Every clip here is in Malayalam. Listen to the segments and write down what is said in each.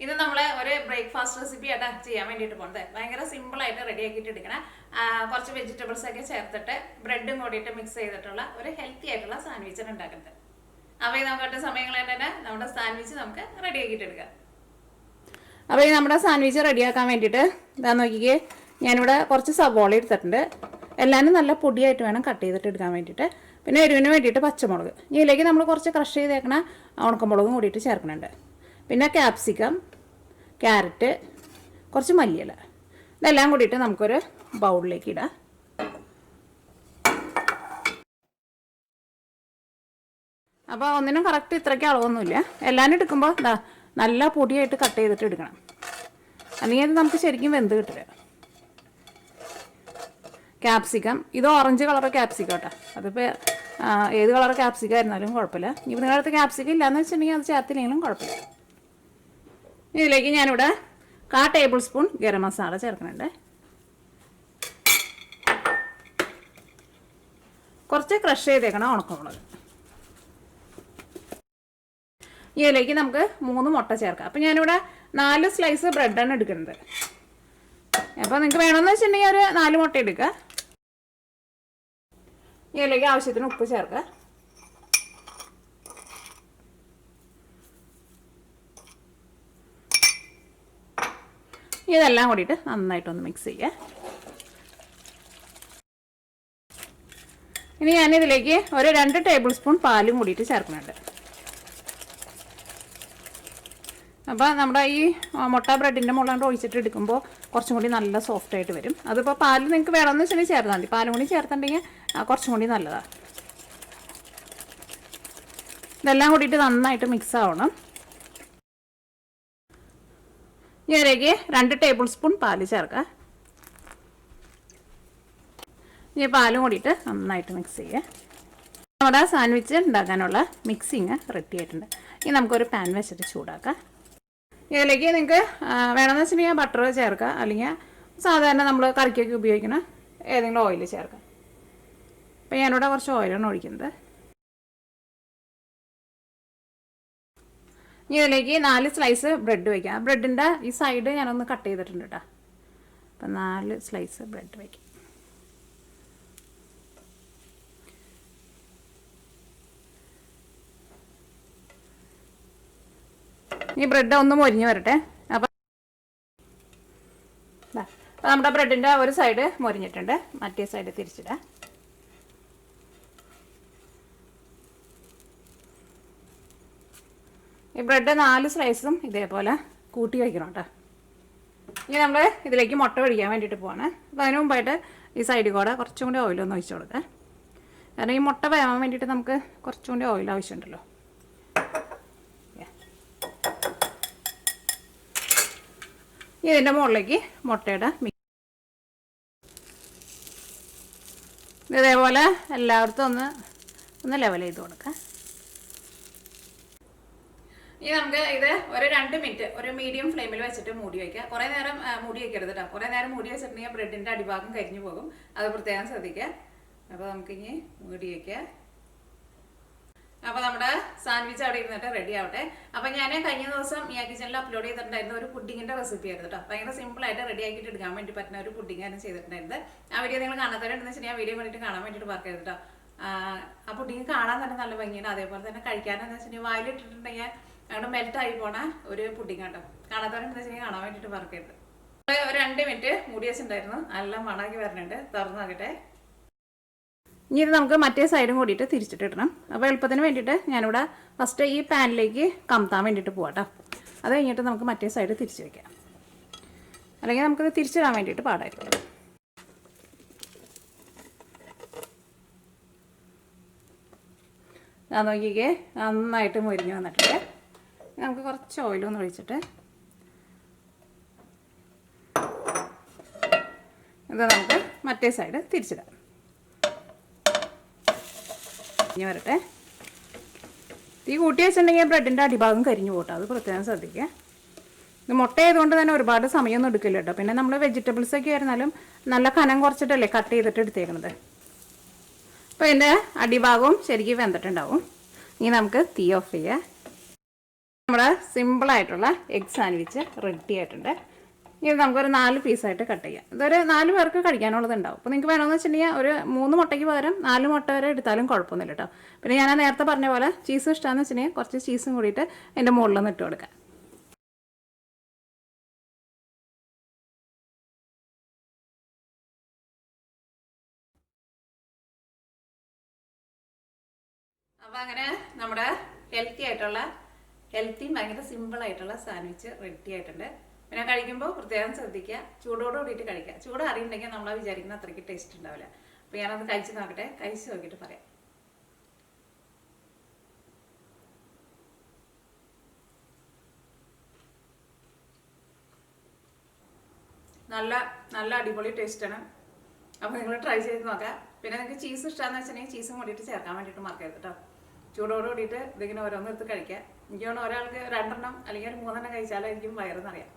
ഇത് നമ്മൾ ഒരു ബ്രേക്ക്ഫാസ്റ്റ് റെസിപ്പി ആയിട്ട് ചെയ്യാൻ വേണ്ടിയിട്ട് പോകുന്നത് ഭയങ്കര സിമ്പിളായിട്ട് റെഡി ആക്കിയിട്ട് എടുക്കണം. കുറച്ച് വെജിറ്റബിൾസ് ഒക്കെ ചേർത്തിട്ട് ബ്രെഡും കൂടിയിട്ട് മിക്സ് ചെയ്തിട്ടുള്ള ഒരു ഹെൽത്തി ആയിട്ടുള്ള സാൻഡ്വിച്ചാണ് ഉണ്ടാക്കുന്നത്. അപ്പോൾ ഈ നമുക്ക് സമയങ്ങളിൽ തന്നെ നമ്മുടെ സാൻഡ്വിച്ച് നമുക്ക് റെഡി ആക്കിയിട്ട് എടുക്കാം. അപ്പോൾ ഈ നമ്മുടെ സാൻഡ്വിച്ച് റെഡിയാക്കാൻ വേണ്ടിയിട്ട് ഇതാ നോക്കിക്കേ, ഞാനിവിടെ കുറച്ച് സവോള എടുത്തിട്ടുണ്ട്. എല്ലാവരും നല്ല പൊടിയായിട്ട് വേണം കട്ട് ചെയ്തിട്ട് എടുക്കാൻ വേണ്ടിയിട്ട്. പിന്നെ എരിവിന് വേണ്ടിയിട്ട് പച്ചമുളക്, ഇതിലേക്ക് നമ്മൾ കുറച്ച് ക്രഷ് ചെയ്തേക്കണ ഉണക്കമുളകും കൂടിയിട്ട് ചേർക്കുന്നുണ്ട്. പിന്നെ ക്യാപ്സിക്കം, ക്യാരറ്റ്, കുറച്ച് മല്ലിയില, ഇതെല്ലാം കൂടിയിട്ട് നമുക്കൊരു ബൗളിലേക്ക് ഇടാം. അപ്പോൾ ഒന്നിനും കറക്റ്റ് ഇത്രയ്ക്ക് അളവൊന്നുമില്ല. എല്ലാവരും എടുക്കുമ്പോൾ ഇതാ നല്ല പൊടിയായിട്ട് കട്ട് ചെയ്തിട്ട് എടുക്കണം, അല്ലെങ്കിൽ അത് നമുക്ക് ശരിക്കും വെന്ത് കിട്ടില്ല. ക്യാപ്സിക്കം, ഇത് ഓറഞ്ച് കളർ ക്യാപ്സിക്കം കേട്ടോ. അതിപ്പോൾ ഏത് കളർ ക്യാപ്സിക്കം ആയിരുന്നാലും കുഴപ്പമില്ല. ഇപ്പം നിങ്ങളടുത്ത് ക്യാപ്സിക്കം ഇല്ലയെന്ന് വെച്ചിട്ടുണ്ടെങ്കിൽ അത് ചേർത്തില്ലെങ്കിലും കുഴപ്പമില്ല. ഇതിലേക്ക് ഞാനിവിടെ 1/4 ടേബിൾ സ്പൂൺ ഗരം മസാല ചേർക്കുന്നുണ്ട്. കുറച്ച് ക്രഷ് ചെയ്തേക്കണം ഉണക്കമുളക്. ഇതിലേക്ക് നമുക്ക് 3 മുട്ട ചേർക്കാം. അപ്പം ഞാനിവിടെ 4 സ്ലൈസ് ബ്രെഡാണ് എടുക്കുന്നത്. അപ്പോൾ നിങ്ങൾക്ക് വേണമെന്ന് വെച്ചിട്ടുണ്ടെങ്കിൽ ഒരു 4 മുട്ട എടുക്കുക. ഇതിലേക്ക് ആവശ്യത്തിന് ഉപ്പ് ചേർക്കുക. ഇതെല്ലാം കൂടിയിട്ട് നന്നായിട്ടൊന്ന് മിക്സ് ചെയ്യുക. ഇനി ഞാനിതിലേക്ക് ഒരു 2 ടേബിൾ സ്പൂൺ പാലും കൂടിയിട്ട് ചേർക്കുന്നുണ്ട്. അപ്പോൾ നമ്മുടെ ഈ മുട്ട ബ്രെഡിൻ്റെ മുകളിൽ ഒഴിച്ചിട്ട് എടുക്കുമ്പോൾ കുറച്ചും കൂടി നല്ല സോഫ്റ്റായിട്ട് വരും. അതിപ്പോൾ പാൽ നിങ്ങൾക്ക് വേണമെന്ന് വെച്ചിട്ടുണ്ടെങ്കിൽ ചേർത്താൽ മതി. പാലും കൂടി ചേർത്തിട്ടുണ്ടെങ്കിൽ കുറച്ചും കൂടി നല്ലതാണ്. ഇതെല്ലാം കൂടിയിട്ട് നന്നായിട്ട് മിക്സ് ആവണം. ഇതിലേക്ക് 2 ടേബിൾ സ്പൂൺ പാല് ചേർക്കുക. ഈ പാലും കൂടിയിട്ട് നന്നായിട്ട് മിക്സ് ചെയ്യുക. നമ്മുടെ സാൻഡ്വിച്ച് ഉണ്ടാക്കാനുള്ള മിക്സിങ് റെഡി ആയിട്ടുണ്ട്. ഇനി നമുക്കൊരു പാൻ വെച്ചിട്ട് ചൂടാക്കാം. ഇതിലേക്ക് നിങ്ങൾക്ക് വേണമെന്ന് വെച്ചിട്ടുണ്ടെങ്കിൽ ബട്ടർ ചേർക്കുക, അല്ലെങ്കിൽ സാധാരണ നമ്മൾ കറിക്കൊക്കെ ഉപയോഗിക്കുന്ന ഏതെങ്കിലും ഓയിൽ ചേർക്കാം. അപ്പോൾ ഞാനിവിടെ കുറച്ച് ഓയിലാണ് ഒഴിക്കുന്നത്. ഇനി ഇതിലേക്ക് 4 സ്ലൈസ് ബ്രെഡ് വയ്ക്കാം. ബ്രെഡിൻ്റെ ഈ സൈഡ് ഞാനൊന്ന് കട്ട് ചെയ്തിട്ടുണ്ട് കേട്ടോ. അപ്പം 4 സ്ലൈസ് ബ്രെഡ് വയ്ക്കാം. ഈ ബ്രെഡ് ഒന്ന് മൊരിഞ്ഞ് വരട്ടെ. അപ്പം നമ്മുടെ ബ്രെഡിൻ്റെ ഒരു സൈഡ് മൊരിഞ്ഞിട്ടുണ്ട്, മറ്റേ സൈഡ് തിരിച്ചിടാം. ഈ ബ്രെഡ് 4 സ്ലൈസും ഇതേപോലെ കൂട്ടി വയ്ക്കണം കേട്ടോ. ഇനി നമ്മൾ ഇതിലേക്ക് മുട്ട ഒഴിക്കാൻ വേണ്ടിയിട്ട് പോവാണ്. അപ്പോൾ അതിന് മുമ്പായിട്ട് ഈ സൈഡിൽ കൂടെ കുറച്ചും കൂടി ഓയിലൊന്ന് ഒഴിച്ചു കൊടുക്കുക. കാരണം ഈ മുട്ട വേവാൻ വേണ്ടിയിട്ട് നമുക്ക് കുറച്ചും കൂടി ഓയിൽ ആവശ്യമുണ്ടല്ലോ. ഇതിൻ്റെ മുകളിലേക്ക് മുട്ടയുടെ ഇതേപോലെ എല്ലായിടത്തും ഒന്ന് ലെവൽ ചെയ്ത് കൊടുക്കാം. ഇനി നമുക്ക് ഇത് ഒരു 2 മിനിറ്റ് ഒരു മീഡിയം ഫ്ലെയിമിൽ വെച്ചിട്ട് മൂടി വയ്ക്കുക. കുറേ നേരം മൂടി വയ്ക്കരുത് കേട്ടോ. കുറേ നേരം മൂടി വെച്ചിട്ടുണ്ടെങ്കിൽ ബ്രെഡിൻ്റെ അടിഭാഗം കരിഞ്ഞു പോകും. അത് പ്രത്യേകം ശ്രദ്ധിക്കുക. അപ്പോൾ നമുക്കിനി മൂടി വയ്ക്കുക. അപ്പോൾ നമ്മുടെ സാൻഡ്വിച്ച് അവിടെ ഇരുന്നിട്ട് റെഡി ആവട്ടെ. അപ്പോൾ ഞാൻ കഴിഞ്ഞ ദിവസം ഈ കിച്ചണിൽ അപ്ലോഡ് ചെയ്തിട്ടുണ്ടായിരുന്ന ഒരു പുഡിങ്ങിൻ്റെ റെസിപ്പി ആയിരുന്നു കേട്ടോ. ഭയങ്കര സിമ്പിളായിട്ട് റെഡി ആക്കിയിട്ട് എടുക്കാൻ വേണ്ടി പറ്റുന്ന ഒരു പുഡിങ്ങായിരുന്നു ചെയ്തിട്ടുണ്ടായിരുന്നത്. ആ വീഡിയോ നിങ്ങൾ കാണാത്തവരുണ്ടെന്ന് വെച്ചാൽ ആ വീഡിയോ വേണ്ടിയിട്ട് കാണാൻ വേണ്ടിയിട്ട് വർക്ക് ചെയ്തിട്ടോ. ആ പുഡിങ് കാണാൻ തന്നെ നല്ല ഭംഗിയാണ്. അതേപോലെ തന്നെ കഴിക്കാനെന്ന് വെച്ചിട്ടുണ്ടെങ്കിൽ വായിലിട്ടിട്ടുണ്ടെങ്കിൽ അങ്ങോട്ട് മെൽറ്റായി പോണ ഒരു പുഡിങ് കേട്ടോ. കാണാത്തവരുണ്ടെന്ന് വെച്ചിട്ടുണ്ടെങ്കിൽ കാണാൻ വേണ്ടിയിട്ട് വർക്ക് ചെയ്തത്. ഒരു 2 മിനിറ്റ് മൂടി വെച്ചിട്ടുണ്ടായിരുന്നു. നല്ല മണാക്കി വരണുണ്ട്. തുറന്നു നോക്കട്ടെ. ഇനി ഇത് നമുക്ക് മറ്റേ സൈഡും കൂടിയിട്ട് തിരിച്ചിട്ടിടണം. അപ്പോൾ എളുപ്പത്തിന് വേണ്ടിയിട്ട് ഞാനിവിടെ ഫസ്റ്റ് ഈ പാനിലേക്ക് കമത്താൻ വേണ്ടിയിട്ട് പോവാം കേട്ടോ. അത് കഴിഞ്ഞിട്ട് നമുക്ക് മറ്റേ സൈഡ് തിരിച്ച് വയ്ക്കാം, അല്ലെങ്കിൽ നമുക്കിത് തിരിച്ചിടാൻ വേണ്ടിയിട്ട് പാടായിരിക്കും. ഞാൻ നോക്കിക്കേ നന്നായിട്ട് മൊരിഞ്ഞ് വന്നിട്ടുണ്ട്. നമുക്ക് കുറച്ച് ഓയിലൊന്ന് ഒഴിച്ചിട്ട് ഇത് നമുക്ക് മറ്റേ സൈഡ് തിരിച്ചിടാം. വരട്ടെ. തീ കൂട്ടി വെച്ചിട്ടുണ്ടെങ്കിൽ ബ്രെഡിൻ്റെ അടിഭാഗം കരിഞ്ഞു പോട്ടെ, അത് പ്രത്യേകം ശ്രദ്ധിക്കുക. ഇത് മുട്ട ആയതുകൊണ്ട് തന്നെ ഒരുപാട് സമയമൊന്നും എടുക്കില്ല കേട്ടോ. പിന്നെ നമ്മൾ വെജിറ്റബിൾസ് ഒക്കെ ആയിരുന്നാലും നല്ല കനം കുറച്ചിട്ടല്ലേ കട്ട് ചെയ്തിട്ട് എടുത്തേക്കണത്. അപ്പോൾ ഇതിൻ്റെ അടിഭാഗവും ശരിക്കും വെന്തിട്ടുണ്ടാവും. ഇനി നമുക്ക് തീ ഓഫ് ചെയ്യാം. നമ്മുടെ സിമ്പിളായിട്ടുള്ള എഗ് സാൻഡ്വിച്ച് റെഡി ആയിട്ടുണ്ട്. ഇത് നമുക്കൊരു 4 പീസായിട്ട് കട്ട് ചെയ്യാം. ഇതൊരു 4 പേർക്ക് കഴിക്കാനുള്ളതുണ്ടാവും. അപ്പോൾ നിങ്ങൾക്ക് വേണമെന്ന് വെച്ചിട്ടുണ്ടെങ്കിൽ ഒരു 3 മുട്ടയ്ക്ക് പകരം 4 മുട്ട വരെ എടുത്താലും കുഴപ്പമൊന്നുമില്ല കേട്ടോ. പിന്നെ ഞാൻ നേരത്തെ പറഞ്ഞ പോലെ ചീസ് ഇഷ്ടമാണെന്ന് വെച്ചിട്ടുണ്ടെങ്കിൽ കുറച്ച് ചീസും കൂടിയിട്ട് അതിൻ്റെ മുകളിലൊന്ന് ഇട്ട് കൊടുക്കാം. അപ്പോൾ അങ്ങനെ നമ്മുടെ ഹെൽത്തിയും ഭയങ്കര സിമ്പിളായിട്ടുള്ള സാൻഡ്വിച്ച് റെഡി ആയിട്ടുണ്ട്. പിന്നെ കഴിക്കുമ്പോൾ പ്രത്യേകം ശ്രദ്ധിക്കുക, ചൂടോട് കൂടിയിട്ട് കഴിക്കുക. ചൂട് അറിയുണ്ടെങ്കിൽ നമ്മൾ വിചാരിക്കുന്ന അത്രയ്ക്ക് ടേസ്റ്റ് ഉണ്ടാവില്ല. അപ്പോൾ ഞാനത് കഴിച്ച് നോക്കട്ടെ, കഴിച്ച് നോക്കിയിട്ട് പറയാം. നല്ല നല്ല അടിപൊളി ടേസ്റ്റാണ്. അപ്പോൾ നിങ്ങൾ ട്രൈ ചെയ്ത് നോക്കാം. പിന്നെ നിങ്ങൾക്ക് ചീസ് ഇഷ്ടമാണെന്ന് വെച്ചിട്ടുണ്ടെങ്കിൽ ചീസും കൂടിയിട്ട് ചേർക്കാൻ വേണ്ടിയിട്ട് മറക്കരുത് കേട്ടോ. ചൂടോട് കൂടിയിട്ട് ഇതിങ്ങനെ ഓരോന്ന് എടുത്ത് കഴിക്കുക. എനിക്ക് തോന്നുന്നു ഒരാൾക്ക് 2 എണ്ണം അല്ലെങ്കിൽ ഒരു 3 എണ്ണം കഴിച്ചാലായിരിക്കും വയറെന്നറിയാം.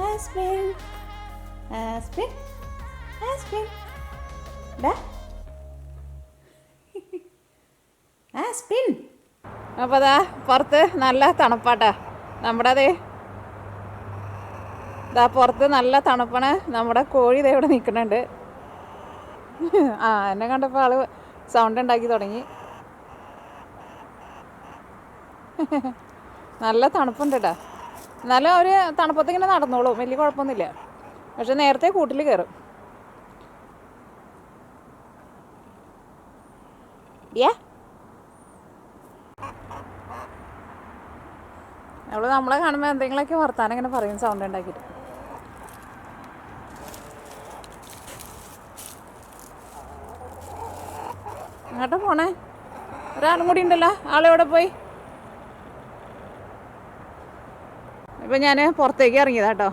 Aspen. അപ്പോൾ അതാ പുറത്ത് നല്ല തണുപ്പാട്ടാ. നമ്മുടെ ഇതാ പുറത്ത് നല്ല തണുപ്പാണ്. നമ്മുടെ കോഴി ഇതേ ഇവിടെ നിൽക്കുന്നുണ്ട്. എന്നെ കണ്ടപ്പോൾ ആള് സൗണ്ട് ഉണ്ടാക്കി തുടങ്ങി. നല്ല തണുപ്പുണ്ട് കേട്ടോ. എന്നാലും അവർ തണുപ്പത്തിങ്ങനെ നടന്നോളും, വലിയ കുഴപ്പമൊന്നുമില്ല. പക്ഷെ നേരത്തെ കൂട്ടിൽ കയറും. അവള് നമ്മളെ കാണുമ്പോൾ എന്തെങ്കിലുമൊക്കെ വർത്താനം ഇങ്ങനെ പറയും സൗണ്ട് ഉണ്ടാക്കിയിട്ട്. അങ്ങോട്ട് പോണേ, ഒരാളും കൂടി ഉണ്ടല്ലോ. ആളെവിടെ പോയി? ഇപ്പം ഞാൻ പുറത്തേക്ക് ഇറങ്ങിയതാ കേട്ടോ.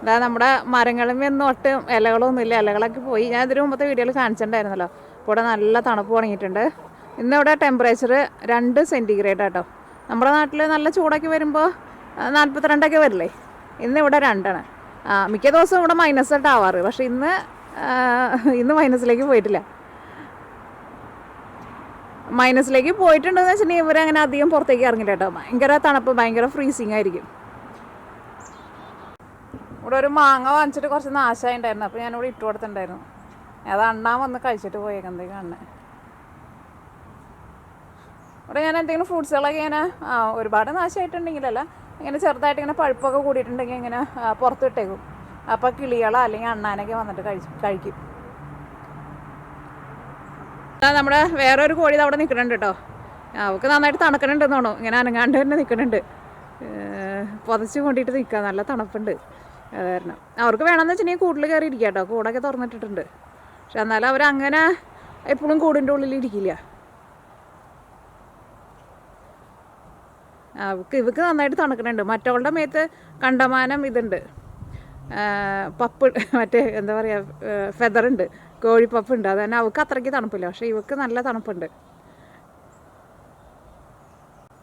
അതാ നമ്മുടെ മരങ്ങളും ഒന്നും ഒട്ടും ഇലകളൊന്നുമില്ല, ഇലകളൊക്കെ പോയി. ഞാൻ ഇതിന് മുമ്പത്തെ വീഡിയോയിൽ കാണിച്ചിട്ടുണ്ടായിരുന്നല്ലോ. ഇവിടെ നല്ല തണുപ്പ് തുടങ്ങിയിട്ടുണ്ട്. ഇന്നിവിടെ ടെമ്പറേച്ചർ 2 സെൻറ്റിഗ്രേഡ് കേട്ടോ. നമ്മുടെ നാട്ടിൽ നല്ല ചൂടൊക്കെ വരുമ്പോൾ 42 വരില്ലേ, ഇന്നിവിടെ 2 ആണ്. മിക്ക ദിവസവും ഇവിടെ -8 ആവാറ്. പക്ഷെ ഇന്ന് മൈനസിലേക്ക് പോയിട്ടില്ല. മൈനസിലേക്ക് പോയിട്ടുണ്ടെന്ന് വെച്ചിട്ടുണ്ടെങ്കിൽ ഇവരങ്ങനെ അധികം പുറത്തേക്ക് ഇറങ്ങില്ല കേട്ടോ. ഭയങ്കര തണുപ്പ്, ഭയങ്കര ഫ്രീസിങ് ആയിരിക്കും. ഇവിടെ ഒരു മാങ്ങ വാങ്ങിച്ചിട്ട് കുറച്ച് നാശമായിട്ടുണ്ടായിരുന്നു. അപ്പോൾ ഞാനിവിടെ ഇട്ട് കൊടുത്തിട്ടുണ്ടായിരുന്നു. അത് അണ്ണാൻ വന്ന് കഴിച്ചിട്ട് പോയേക്കെന്തെങ്കിലും കാണുന്നത്. ഇവിടെ ഞാൻ എന്തെങ്കിലും ഫ്രൂട്ട്സുകളൊക്കെ ഇങ്ങനെ ഒരുപാട് നാശമായിട്ടുണ്ടെങ്കിലല്ല, ഇങ്ങനെ ചെറുതായിട്ട് ഇങ്ങനെ പഴുപ്പൊക്കെ കൂടിയിട്ടുണ്ടെങ്കിൽ ഇങ്ങനെ പുറത്തിട്ടേക്കും. അപ്പോൾ കിളികളോ അല്ലെങ്കിൽ അണ്ണാനൊക്കെ വന്നിട്ട് കഴിക്കും. നമ്മുടെ വേറെ ഒരു കോഴി അവിടെ നിൽക്കുന്നുണ്ട് കേട്ടോ. അവൾക്ക് നന്നായിട്ട് തണുക്കണുണ്ടെന്ന് തോന്നുന്നു. ഇങ്ങനെ അനങ്ങാണ്ട് തന്നെ നിൽക്കുന്നുണ്ട്. പുതച്ച് കൊണ്ടിട്ട് നിൽക്കുക, നല്ല തണുപ്പുണ്ട്. കാരണം അവർക്ക് വേണമെന്ന് വെച്ചിട്ടുണ്ടെങ്കിൽ കൂട്ടിൽ കയറി ഇരിക്കുക കേട്ടോ. കൂടൊക്കെ തുറന്നിട്ടിട്ടുണ്ട്. പക്ഷെ എന്നാലും അവരങ്ങനെ എപ്പോഴും കൂടിൻ്റെ ഉള്ളിൽ ഇരിക്കില്ല. ഇവക്ക് നന്നായിട്ട് തണുക്കണുണ്ട്. മറ്റവളുടെ മേത്ത് കണ്ടമാനം ഇതുണ്ട്, പപ്പ്, മറ്റേ എന്താ പറയുക, ഫെദറുണ്ട്, കോഴിപ്പപ്പുണ്ട്. അത് തന്നെ അവൾക്ക് അത്രയ്ക്ക് തണുപ്പില്ല. പക്ഷേ ഇവക്ക് നല്ല തണുപ്പുണ്ട്.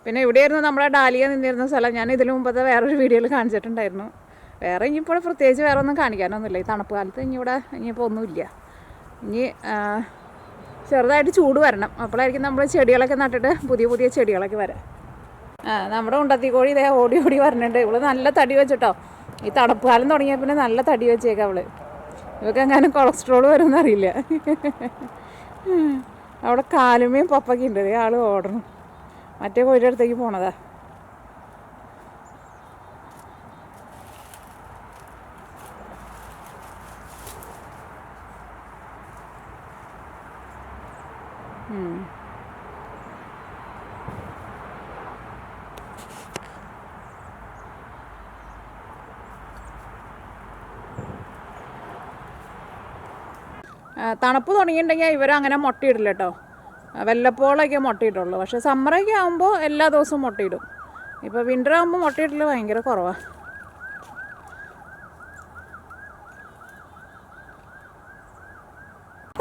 പിന്നെ ഇവിടെയായിരുന്നു നമ്മുടെ ഡാലിയ നിന്നിരുന്ന സ്ഥലം. ഞാൻ ഇതിനു മുമ്പത്തെ വേറൊരു വീഡിയോയിൽ കാണിച്ചിട്ടുണ്ടായിരുന്നു. വേറെ ഇനിയിപ്പോൾ പ്രത്യേകിച്ച് വേറെ ഒന്നും കാണിക്കാനൊന്നുമില്ല. ഈ തണുപ്പ് കാലത്ത് ഇനിയിപ്പോൾ ഒന്നുമില്ല. ഇനി ചെറുതായിട്ട് ചൂട് വരണം. അപ്പോഴായിരിക്കും നമ്മൾ ചെടികളൊക്കെ നട്ടിട്ട് പുതിയ പുതിയ ചെടികളൊക്കെ വരാം. നമ്മുടെ ഉണ്ടത്തി കോഴി ഇതേ ഓടി ഓടി വരണുണ്ട്. ഇവള് നല്ല തടി വെച്ചിട്ടോ. ഈ തണുപ്പ് കാലം തുടങ്ങിയ പിന്നെ നല്ല തടി വെച്ചേക്കാം അവള്. ഇവൾക്ക് എങ്ങാനും കൊളസ്ട്രോൾ വരുമെന്ന് അറിയില്ല. അവിടെ കാലുമേയും പപ്പൊക്കെ ഉണ്ട്. ആൾ ഓടണം. മറ്റേ കോഴിയുടെ അടുത്തേക്ക് പോണതാ. തണുപ്പ് തുടങ്ങിയിട്ടുണ്ടെങ്കിൽ ഇവരങ്ങനെ മുട്ടയിടില്ല കേട്ടോ. വല്ലപ്പോഴൊക്കെ മുട്ടയിട്ടുള്ളൂ. പക്ഷേ സമ്മറൊക്കെ ആകുമ്പോൾ എല്ലാ ദിവസവും മുട്ടയിടും. ഇപ്പോൾ വിൻ്റർ ആകുമ്പോൾ മുട്ടയിടൽ ഭയങ്കര കുറവാണ്.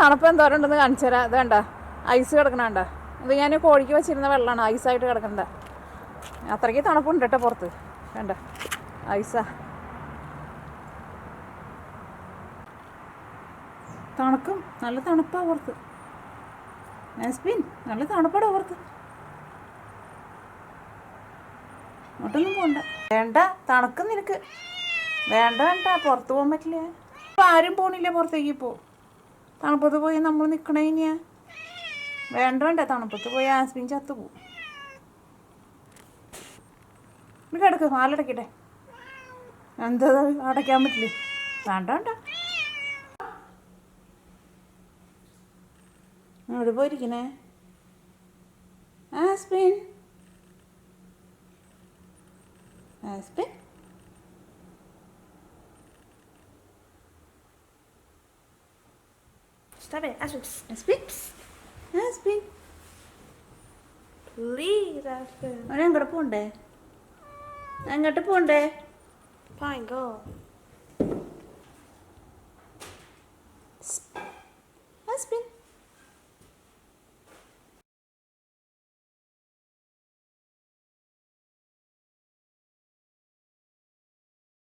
തണുപ്പ് എന്തോരം ഉണ്ടെന്ന് കാണിച്ചു തരാം. ഇത് വേണ്ട, ഐസ് കിടക്കണണ്ട. ഇത് ഞാൻ കോഴിക്ക് വെച്ചിരുന്ന വെള്ളമാണ് ഐസായിട്ട് കിടക്കണ്ട. അത്രയ്ക്ക് തണുപ്പുണ്ട് കേട്ടോ പുറത്ത്. വേണ്ട, ഐസാ. തണുക്കും, നല്ല തണുപ്പാണ് പുറത്ത്. നാസ്പിൻ, നല്ല തണുപ്പാണ് പുറത്ത്. അങ്ങോട്ടൊന്നും പോകണ്ട. വേണ്ട, തണുക്കും നിനക്ക്. വേണ്ട വേണ്ട, പുറത്ത് പോകാൻ പറ്റില്ല. ആരും പോണില്ല പുറത്തേക്ക്. ഇപ്പോൾ തണുപ്പത്ത് പോയി നമ്മൾ നിൽക്കണേ ഇനിയാ. വേണ്ട വേണ്ട, തണുപ്പത്ത് പോയി ആസ്പിൻ ചത്തു പോവും. കിടക്ക്, പാലടയ്ക്കട്ടെ. എന്താ അടയ്ക്കാൻ പറ്റില്ലേ? വേണ്ട വേണ്ട. അവിടെ പോയിരിക്കണേ ആസ്പിൻ. ആസ്പിൻ, Stop it, Aspen. ആസ്പിൻ, ആസ്പിൻ. Please, Aspen. അവനെങ്ങോട്ട് പോണ്ടേ? അങ്ങോട്ട് പോണ്ടേ? Fine, go.